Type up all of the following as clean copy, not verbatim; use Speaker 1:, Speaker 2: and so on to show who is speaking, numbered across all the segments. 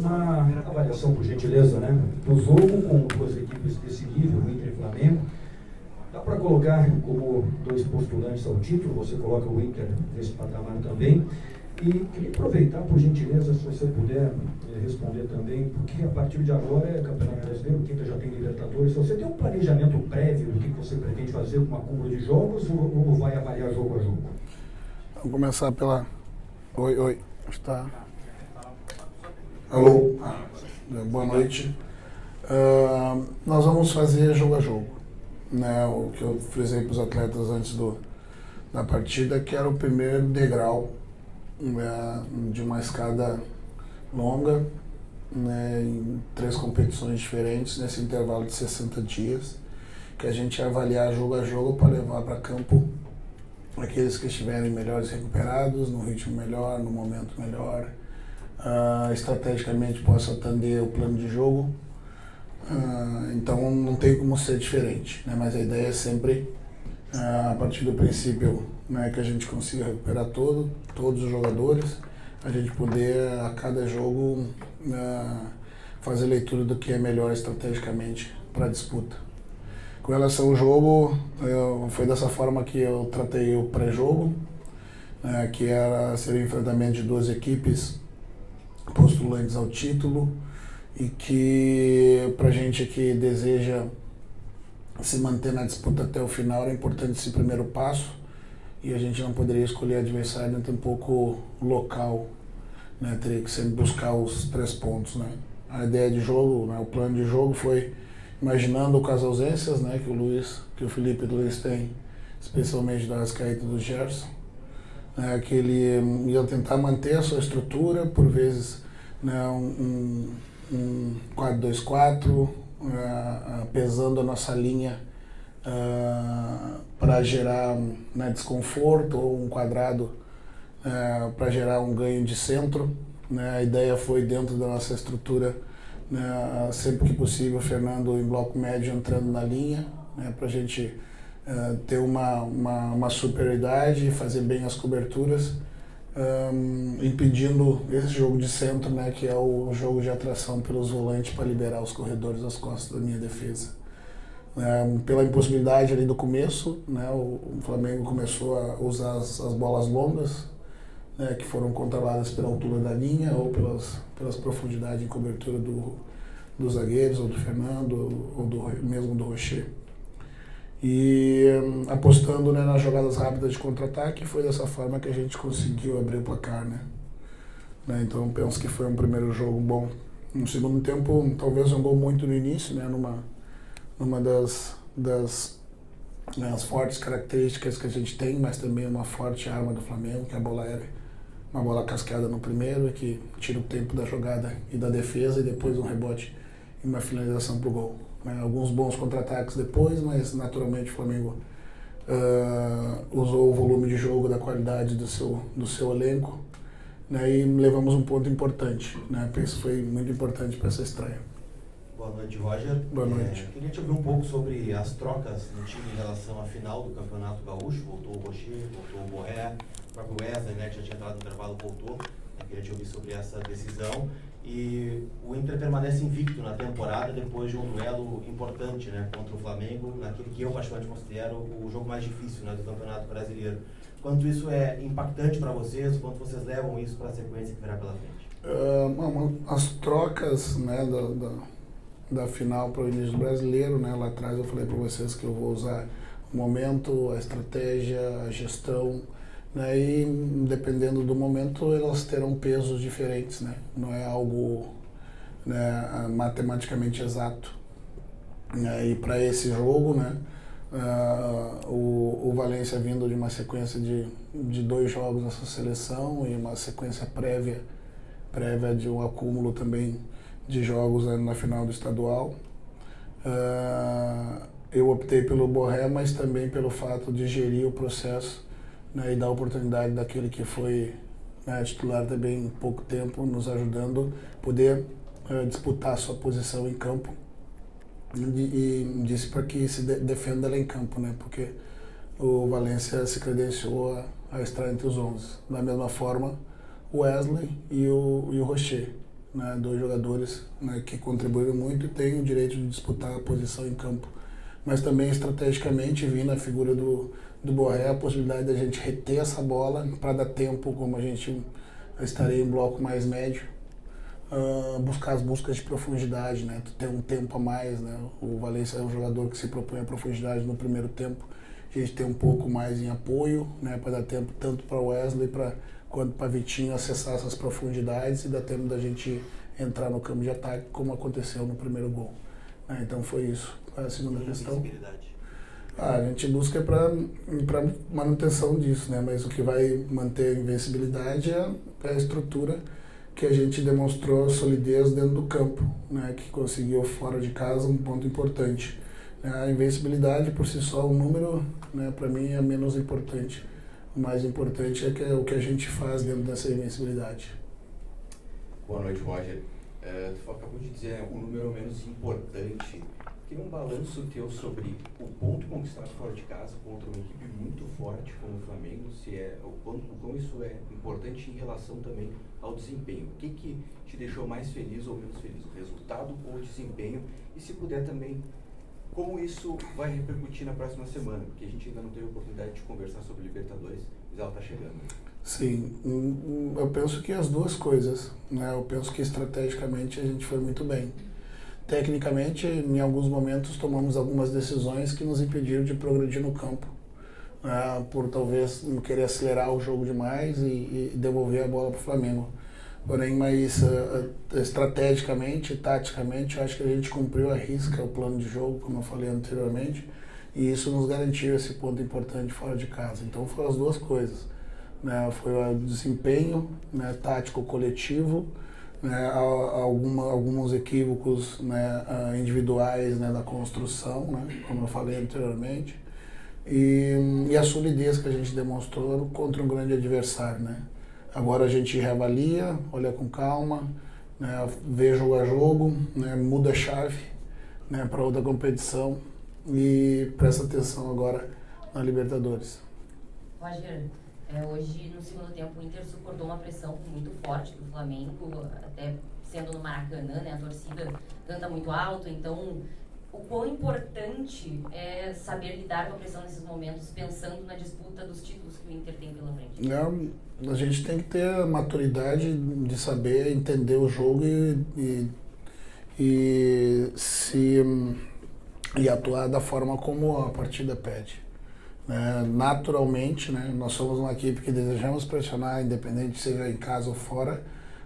Speaker 1: uma avaliação, por gentileza, né, do jogo com duas equipes desse nível, o Inter e o Flamengo. Dá para colocar como dois postulantes ao título, você coloca o Inter nesse patamar também. E queria aproveitar, por gentileza, se você puder responder também, porque a partir de agora é Campeonato Brasileiro, o Inter já tem Libertadores. Se você tem um planejamento prévio do que você pretende fazer com uma curva de jogos ou vai avaliar jogo a jogo?
Speaker 2: Vamos começar pela... Oi. Está... Alô? Boa noite. Nós vamos fazer jogo a jogo, né? O que eu frisei para os atletas antes da partida, que era o primeiro degrau, né, de uma escada longa, né, em 3 competições diferentes nesse intervalo de 60 dias, que a gente ia avaliar jogo a jogo para levar para campo aqueles que estiverem melhores recuperados, no ritmo melhor, no momento melhor, estrategicamente possa atender o plano de jogo. Então não tem como ser diferente, né? Mas a ideia é sempre, a partir do princípio, né, que a gente consiga recuperar todos os jogadores, a gente poder a cada jogo fazer leitura do que é melhor estrategicamente para a disputa. Com relação ao jogo, foi dessa forma que eu tratei o pré-jogo, que seria o enfrentamento de 2 equipes postulantes ao título e que, para a gente que deseja se manter na disputa até o final, é importante esse primeiro passo, e a gente não poderia escolher adversário nem pouco local, né? Teria que sempre buscar os 3 pontos, né? A ideia de jogo, né, o plano de jogo foi imaginando com as ausências, né, que o Felipe e o Luiz têm, especialmente do Arrascaeta e do Gerson, né, que ele ia tentar manter a sua estrutura, por vezes, né, um 4-2-4, pesando a nossa linha para gerar, né, desconforto, ou um quadrado para gerar um ganho de centro, né. A ideia foi, dentro da nossa estrutura, né, sempre que possível, o Fernando em bloco médio entrando na linha, né, para a gente ter uma superioridade e fazer bem as coberturas, impedindo esse jogo de centro, né, que é o jogo de atração pelos volantes para liberar os corredores das costas da minha defesa. Pela impossibilidade ali do começo, né, o Flamengo começou a usar as bolas longas, né, que foram controladas pela altura da linha ou pelas profundidades em cobertura dos zagueiros, ou do Fernando, ou mesmo do Rocher. E apostando, né, nas jogadas rápidas de contra-ataque, foi dessa forma que a gente conseguiu abrir o placar, né? Então penso que foi um primeiro jogo bom. No segundo tempo, talvez um gol muito no início, né, numa das né, as fortes características que a gente tem, mas também uma forte arma do Flamengo, que é a bola aérea. Uma bola cascada no primeiro, que tira o tempo da jogada e da defesa, e depois um rebote e uma finalização para o gol. Alguns bons contra-ataques depois, mas naturalmente o Flamengo usou o volume de jogo da qualidade do seu elenco, né, e levamos um ponto importante, né. Penso que foi muito importante para essa estreia.
Speaker 3: Boa noite, Roger.
Speaker 2: Boa noite.
Speaker 3: Queria te ouvir um pouco sobre as trocas no time em relação à final do Campeonato Gaúcho. Voltou o Rocher, voltou o Borré, o próprio Wesley, né, que já tinha entrado no intervalo, voltou. Queria te ouvir sobre essa decisão. E o Inter permanece invicto na temporada depois de um duelo importante, né, contra o Flamengo, naquele que eu particularmente considero o jogo mais difícil, né, do Campeonato Brasileiro. Quanto isso é impactante para vocês, quanto vocês levam isso para a sequência que virá pela frente?
Speaker 2: As trocas, né, da final para o início do Brasileiro, né, lá atrás eu falei para vocês que eu vou usar o momento, a estratégia, a gestão, né, e dependendo do momento elas terão pesos diferentes, né, não é algo, né, matematicamente exato, né, e para esse jogo, né, o Valência vindo de uma sequência de 2 jogos nessa seleção e uma sequência prévia de um acúmulo também de jogos, né, na final do estadual. Eu optei pelo Borré, mas também pelo fato de gerir o processo, né, e dar oportunidade daquele que foi, né, titular também em pouco tempo, nos ajudando a poder disputar a sua posição em campo. E disse para que se defenda lá em campo, né, porque o Valência se credenciou a estar entre os 11. Da mesma forma, o Wesley e o Rocher, né, 2 jogadores, né, que contribuíram muito e têm o direito de disputar a posição em campo. Mas também estrategicamente vi na figura do Borré a possibilidade da gente reter essa bola para dar tempo, como a gente estaria em bloco mais médio, buscar as buscas de profundidade, né? Ter um tempo a mais, né? O Valência é um jogador que se propõe a profundidade no primeiro tempo, a gente tem um pouco mais em apoio, né? Para dar tempo tanto para o Wesley quanto para Vitinho acessar essas profundidades e dar tempo da gente entrar no campo de ataque, como aconteceu no primeiro gol. Então foi isso. Qual é a segunda questão? A gente busca para manutenção disso, né? Mas o que vai manter a invencibilidade é a estrutura que a gente demonstrou solidez dentro do campo, né? Que conseguiu fora de casa um ponto importante. A invencibilidade por si só, o número, né? Para mim é menos importante. O mais importante é o que a gente faz dentro dessa invencibilidade.
Speaker 4: Boa noite, Roger. Tu acabou de dizer o número menos importante. Queria um balanço teu sobre o ponto conquistado fora de casa contra uma equipe muito forte como o Flamengo, o quão isso é importante em relação também ao desempenho. O que te deixou mais feliz ou menos feliz? O resultado ou o desempenho? E se puder também, como isso vai repercutir na próxima semana? Porque a gente ainda não teve oportunidade de conversar sobre Libertadores, mas ela está chegando.
Speaker 2: Sim, eu penso que as duas coisas, né? Eu penso que estrategicamente a gente foi muito bem. Tecnicamente, em alguns momentos, tomamos algumas decisões que nos impediram de progredir no campo, por talvez não querer acelerar o jogo demais e devolver a bola para o Flamengo. Porém, mas estrategicamente, taticamente, eu acho que a gente cumpriu à risca o plano de jogo, como eu falei anteriormente, e isso nos garantiu esse ponto importante fora de casa. Então, foram as duas coisas, né? Foi o desempenho, né, tático coletivo, né, alguns equívocos, né, individuais, né, da construção, né, como eu falei anteriormente, e a solidez que a gente demonstrou contra um grande adversário, né. Agora a gente reavalia, olha com calma, né, vê jogo a jogo, né, muda a chave, né, para outra competição e presta atenção agora na Libertadores.
Speaker 5: Roger, hoje no segundo tempo o Inter suportou uma pressão muito forte do Flamengo, até sendo no Maracanã, né, a torcida canta muito alto, então o quão importante é saber lidar com a pressão nesses momentos, pensando na disputa dos títulos que o Inter tem pela frente?
Speaker 2: A gente tem que ter a maturidade de saber entender o jogo e atuar da forma como a partida pede. Naturalmente, né, nós somos uma equipe que desejamos pressionar, independente seja em casa ou fora,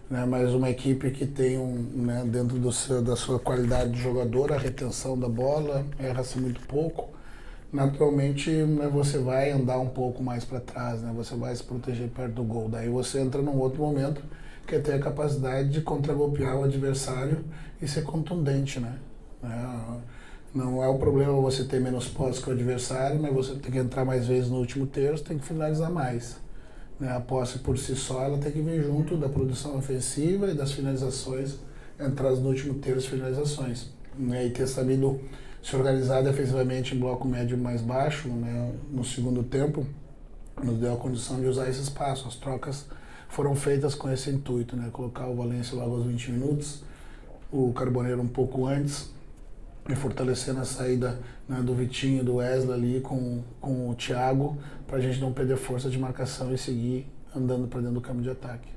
Speaker 2: né, mas uma equipe que tem né, dentro da sua qualidade de jogador, a retenção da bola, erra-se muito pouco. Naturalmente, né, você vai andar um pouco mais para trás, né, você vai se proteger perto do gol. Daí você entra num outro momento que é ter a capacidade de contragolpear o adversário e ser contundente, né? Não é o problema você ter menos posse que o adversário, mas você tem que entrar mais vezes no último terço, tem que finalizar mais. A posse por si só, ela tem que vir junto da produção ofensiva e das finalizações, entrar no último terço finalizações. E ter sabido se organizar defensivamente em bloco médio mais baixo, né, no segundo tempo, nos deu a condição de usar esse espaço. As trocas foram feitas com esse intuito, né, colocar o Valência logo aos 20 minutos, o Carboneiro um pouco antes, e fortalecendo a saída, né, do Vitinho, do Wesley ali com o Thiago, para a gente não perder força de marcação e seguir andando para dentro do campo de ataque.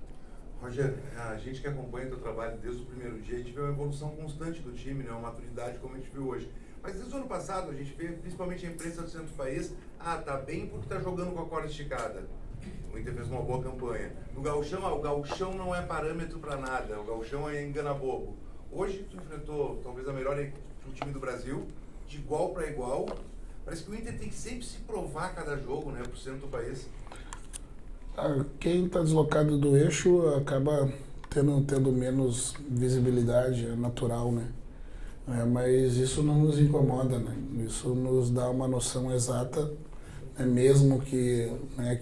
Speaker 6: Roger, a gente que acompanha o teu trabalho desde o primeiro dia, a gente vê uma evolução constante do time, né, uma maturidade como a gente viu hoje. Mas desde o ano passado, a gente vê, principalmente a imprensa do centro do país, tá bem porque tá jogando com a corda esticada. O Inter fez uma boa campanha. No Gauchão, o Gauchão não é parâmetro para nada, o Gauchão é engana-bobo. Hoje tu enfrentou talvez a melhor equipe do time do Brasil, de igual para igual. Parece que o Inter tem que sempre se provar a cada jogo, né, pro centro do país.
Speaker 2: Quem está deslocado do eixo acaba tendo menos visibilidade, é natural, né? Mas isso não nos incomoda, né? Isso nos dá uma noção exata, né? Mesmo que, né,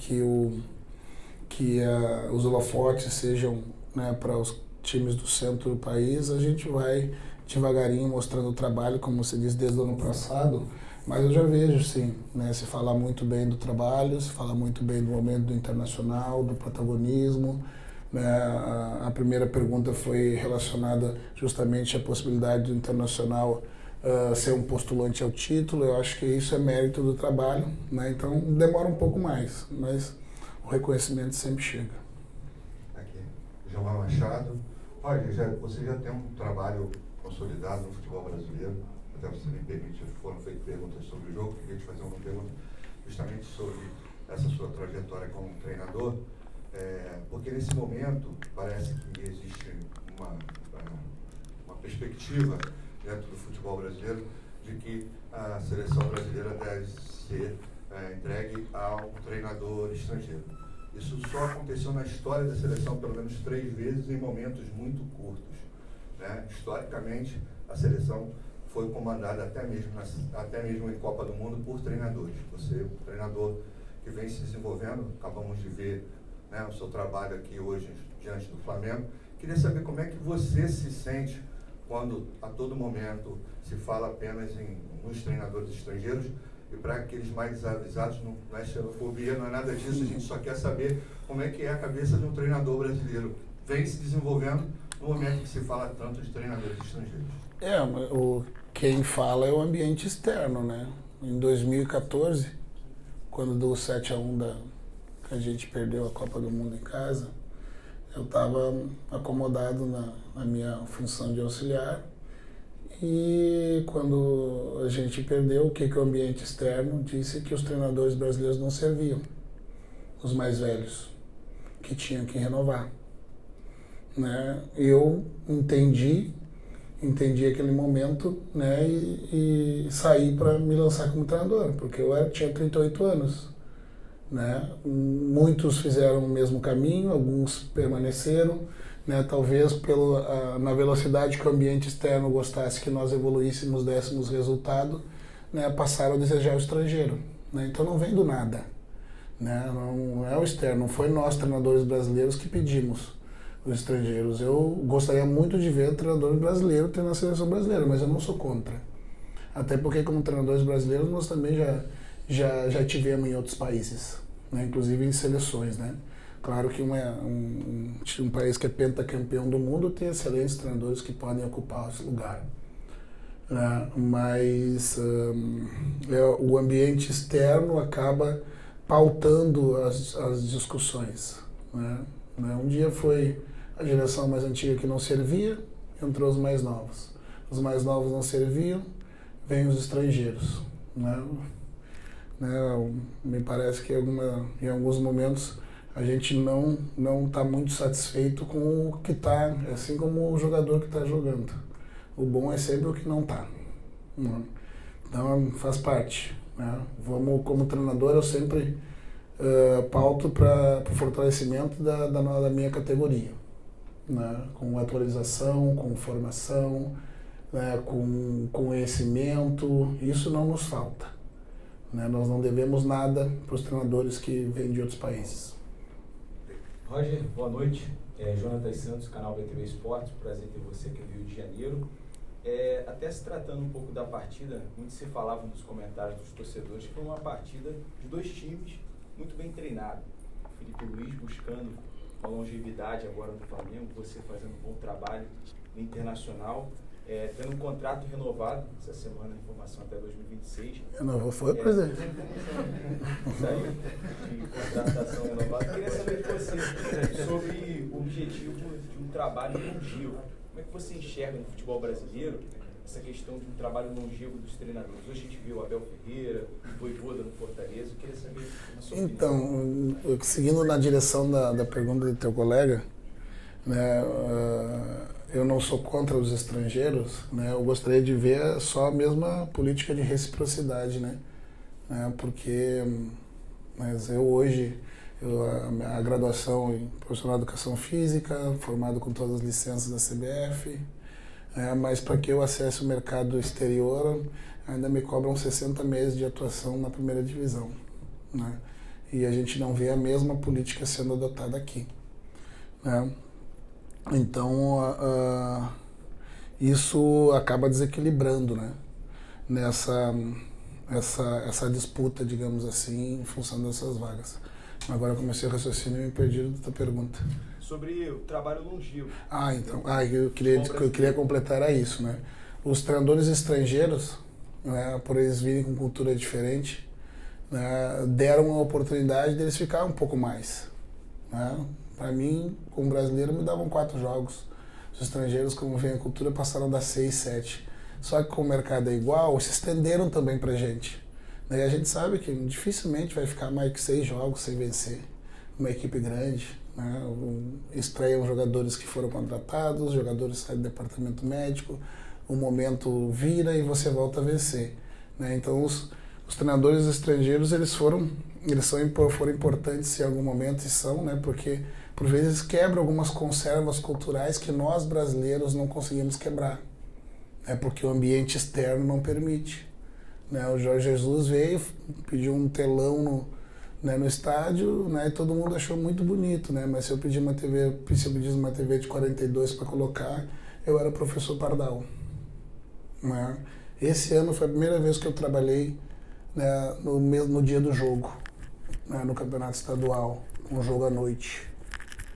Speaker 2: os holofotes sejam, né, para os times do centro do país, a gente vai devagarinho mostrando o trabalho, como você disse, desde o ano passado. Mas eu já vejo, sim, né, se falar muito bem do trabalho, se falar muito bem do momento do internacional, do protagonismo, né? A primeira pergunta foi relacionada justamente à possibilidade do Internacional ser um postulante ao título. Eu acho que isso é mérito do trabalho, né? Então demora um pouco mais, mas o reconhecimento sempre chega.
Speaker 7: Aqui, Gilmar Machado. Olha, você já tem um trabalho consolidado no futebol brasileiro, até você me permite, foram feitas perguntas sobre o jogo, queria te fazer uma pergunta justamente sobre essa sua trajetória como treinador, porque nesse momento parece que existe uma perspectiva dentro do futebol brasileiro de que a seleção brasileira deve ser entregue a um treinador estrangeiro. Isso só aconteceu na história da seleção pelo menos 3 vezes em momentos muito curtos, né? Historicamente, a seleção foi comandada até mesmo em Copa do Mundo por treinadores. Você, um treinador que vem se desenvolvendo, acabamos de ver, né, o seu trabalho aqui hoje diante do Flamengo. Queria saber como é que você se sente quando a todo momento se fala apenas nos treinadores estrangeiros. E para aqueles mais desavisados, não é xenofobia, não é nada disso, a gente só quer saber como é que é a cabeça de um treinador brasileiro. Vem se desenvolvendo no momento que se fala tanto de treinadores estrangeiros.
Speaker 2: Quem fala é o ambiente externo, né? Em 2014, quando deu o 7-1 que a gente perdeu a Copa do Mundo em casa, eu estava acomodado na minha função de auxiliar. E quando a gente perdeu, o que o ambiente externo disse? Que os treinadores brasileiros não serviam, os mais velhos, que tinham que renovar, né? Eu entendi aquele momento, né, e saí para me lançar como treinador, porque eu tinha 38 anos, né? Muitos fizeram o mesmo caminho, alguns permaneceram, né, talvez na velocidade que o ambiente externo gostasse que nós evoluíssemos, dessemos resultado, né, passaram a desejar o estrangeiro, né? Então não vem do nada, né? Não é o externo, não foi nós treinadores brasileiros que pedimos os estrangeiros. Eu gostaria muito de ver treinadores brasileiros treinando a seleção brasileira, mas eu não sou contra. Até porque como treinadores brasileiros nós também já tivemos em outros países, né, inclusive em seleções, né? Claro que um país que é pentacampeão do mundo tem excelentes treinadores que podem ocupar esse lugar, né? Mas o ambiente externo acaba pautando as discussões, né? Um dia foi a geração mais antiga que não servia, entrou os mais novos. Os mais novos não serviam, vêm os estrangeiros, né? Me parece que em alguns momentos a gente não está muito satisfeito com o que está, assim como o jogador que está jogando. O bom é sempre o que não está, né? Então faz parte, né? Como treinador, eu sempre pauto para o fortalecimento da minha categoria, né? Com atualização, com formação, né? Com conhecimento, isso não nos falta, né? Nós não devemos nada para os treinadores que vêm de outros países.
Speaker 8: Roger, boa noite. Jonathan Santos, canal BTV Esportes, prazer ter você aqui no Rio de Janeiro. Até se tratando um pouco da partida, muito se falava nos comentários dos torcedores que foi uma partida de 2 times muito bem treinados. Felipe Luiz buscando uma longevidade agora no Flamengo, você fazendo um bom trabalho no Internacional, tendo um contrato renovado essa semana, informação até 2026.
Speaker 2: Renovou, foi, presidente?
Speaker 8: Saiu de contratação renovada. Queria saber de você sobre o objetivo de um trabalho longevo. Como é que você enxerga no futebol brasileiro essa questão de um trabalho longevo dos treinadores? Hoje a gente viu o Abel Ferreira, o Vojvoda no Fortaleza. Eu queria saber a sua opinião.
Speaker 2: Então, seguindo na direção da pergunta do teu colega, né, eu não sou contra os estrangeiros, né? Eu gostaria de ver só a mesma política de reciprocidade, né? Porque mas eu hoje, a graduação em profissional de educação física, formado com todas as licenças da CBF, mas para que eu acesse o mercado exterior, ainda me cobram 60 meses de atuação na primeira divisão, né? E a gente não vê a mesma política sendo adotada aqui, né? Então, isso acaba desequilibrando, né? Essa disputa, digamos assim, em função dessas vagas. Agora eu comecei o raciocínio e me perdi da tua pergunta.
Speaker 8: sobre o trabalho longevo.
Speaker 2: Então, eu queria completar era isso, né? Os treinadores estrangeiros, né, por eles virem com cultura diferente, né, deram a oportunidade deles ficar um pouco mais. Né? Para mim, como brasileiro, me davam 4 jogos. Os estrangeiros, como vem a cultura, passaram das 6, 7. Só que como o mercado é igual, se estenderam também pra gente. E a gente sabe que dificilmente vai ficar mais que 6 jogos sem vencer. Uma equipe grande, né? Estreiam jogadores que foram contratados, jogadores saem do departamento médico, o momento vira e você volta a vencer. Né? Então os treinadores estrangeiros foram importantes em algum momento e são, né? Porque por vezes quebram algumas conservas culturais que nós brasileiros não conseguimos quebrar. Porque o ambiente externo não permite. Né? O Jorge Jesus veio, pediu um telão no estádio, né? E todo mundo achou muito bonito, né? Mas se eu pedisse uma TV de 42 para colocar, eu era professor Pardal. Né? Esse ano foi a primeira vez que eu trabalhei, né, no dia do jogo, né, no campeonato estadual, um jogo à noite.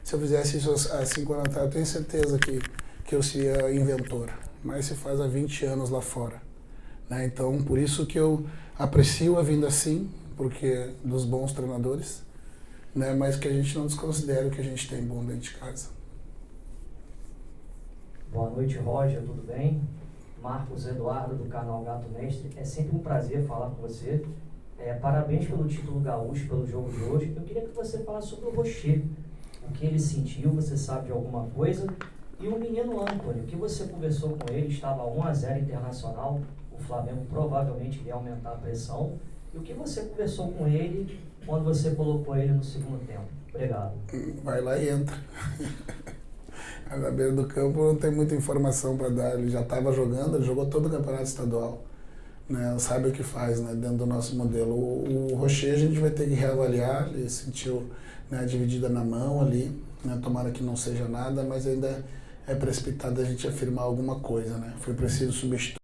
Speaker 2: Se eu fizesse isso há 5 anos atrás, eu tenho certeza que eu seria inventor. Mas se faz há 20 anos lá fora. Né? Então, por isso que eu aprecio a vinda assim, porque dos bons treinadores, né? Mas que a gente não desconsidere o que a gente tem bom dentro de casa.
Speaker 9: Boa noite, Roger, tudo bem? Marcos Eduardo, do canal Gato Mestre. É sempre um prazer falar com você. Parabéns pelo título gaúcho, pelo jogo de hoje. Eu queria que você falasse sobre o Rocher. O que ele sentiu, você sabe de alguma coisa? E o menino Antony, o que você conversou com ele? Estava 1-0 Internacional, o Flamengo provavelmente iria aumentar a pressão. E o que você conversou com ele quando você colocou ele no segundo tempo? Obrigado.
Speaker 2: Vai lá e entra. Na beira do campo não tem muita informação para dar. Ele já estava jogando, ele jogou todo o campeonato estadual. Né? Sabe o que faz, né? Dentro do nosso modelo. O Rocher a gente vai ter que reavaliar, ele sentiu, né, a dividida na mão ali. Né? Tomara que não seja nada, mas ainda é precipitado a gente afirmar alguma coisa. Né? Foi preciso substituir